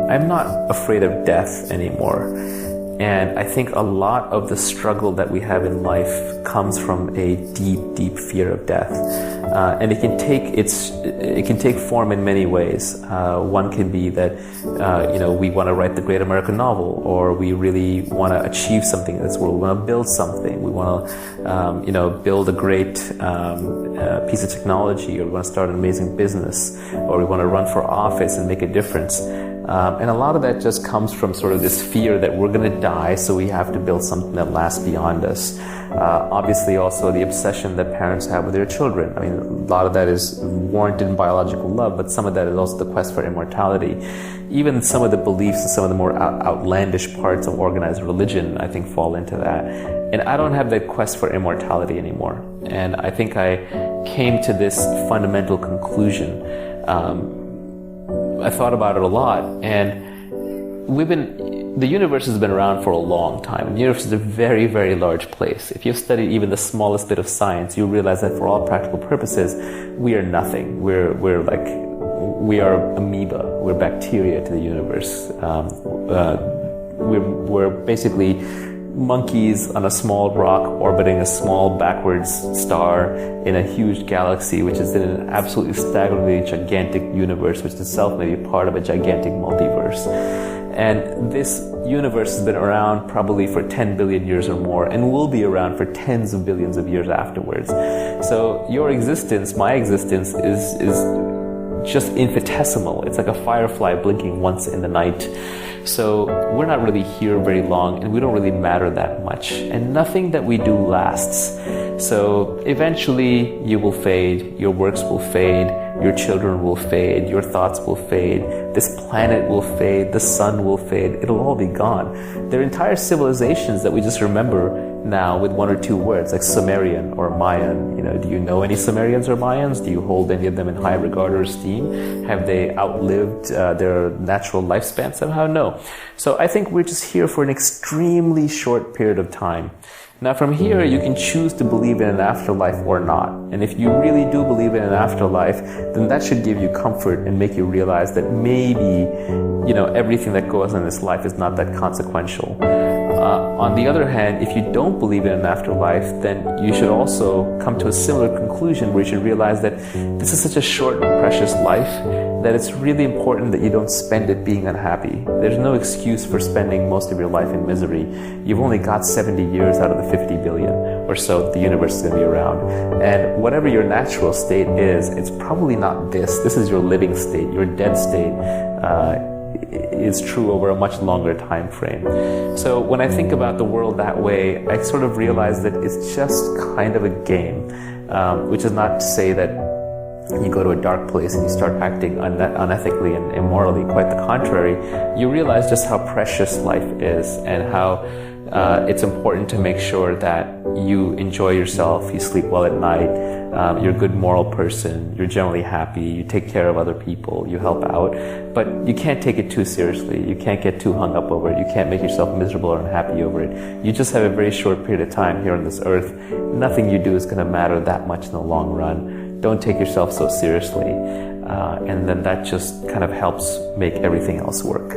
I'm not afraid of death anymore. And I think a lot of the struggle that we have in life comes from a deep, deep fear of death. And it can take form in many ways. One can be that, we want to write the great American novel, or we really want to achieve something in this world. We want to build something. We want to, build a great piece of technology, or we want to start an amazing business, or we want to run for office and make a difference. And a lot of that just comes from sort of this fear that we're going to die, so we have to build something that lasts beyond us. Obviously also the obsession that parents have with their children. I mean, a lot of that is warranted in biological love, but some of that is also the quest for immortality. Even some of the beliefs and some of the more outlandish parts of organized religion, I think, fall into that. And I don't have that quest for immortality anymore. And I think I came to this fundamental conclusion. I thought about it a lot, and the universe has been around for a long time. The universe is a very, very large place. If you've studied even the smallest bit of science, you'll realize that for all practical purposes, we are nothing. We are amoeba. We're bacteria to the universe. We're basically monkeys on a small rock orbiting a small backwards star in a huge galaxy, which is in an absolutely staggeringly gigantic universe, which itself may be part of a gigantic multiverse. And this universe has been around probably for 10 billion years or more, and will be around for tens of billions of years afterwards. So your existence, my existence, is just infinitesimal. It's like a firefly blinking once in the night. So we're not really here very long, and we don't really matter that much. And nothing that we do lasts. So eventually you will fade, your works will fade, your children will fade, your thoughts will fade, this planet will fade, the sun will fade, it'll all be gone. There are entire civilizations that we just remember now with one or two words, like Sumerian or Mayan. Do you know any Sumerians or Mayans? Do you hold any of them in high regard or esteem? Have they outlived their natural lifespan somehow? No. So I think we're just here for an extremely short period of time. Now from here, you can choose to believe in an afterlife or not. And if you really do believe in an afterlife, then that should give you comfort and make you realize that maybe, everything that goes on in this life is not that consequential. On the other hand, if you don't believe in an afterlife, then you should also come to a similar conclusion where you should realize that this is such a short and precious life that it's really important that you don't spend it being unhappy. There's no excuse for spending most of your life in misery. You've only got 70 years out of the 50 billion or so the universe is going to be around. And whatever your natural state is, it's probably not this. This is your living state. Your dead state is true over a much longer time frame. So when I think about the world that way, I sort of realize that it's just kind of a game, which is not to say that you go to a dark place and you start acting unethically and immorally. Quite the contrary. You realize just how precious life is, and how it's important to make sure that you enjoy yourself, you sleep well at night, you're a good moral person, you're generally happy, you take care of other people, you help out, but you can't take it too seriously. You can't get too hung up over it. You can't make yourself miserable or unhappy over it. You just have a very short period of time here on this earth. Nothing you do is going to matter that much in the long run. Don't take yourself so seriously. And then that just kind of helps make everything else work.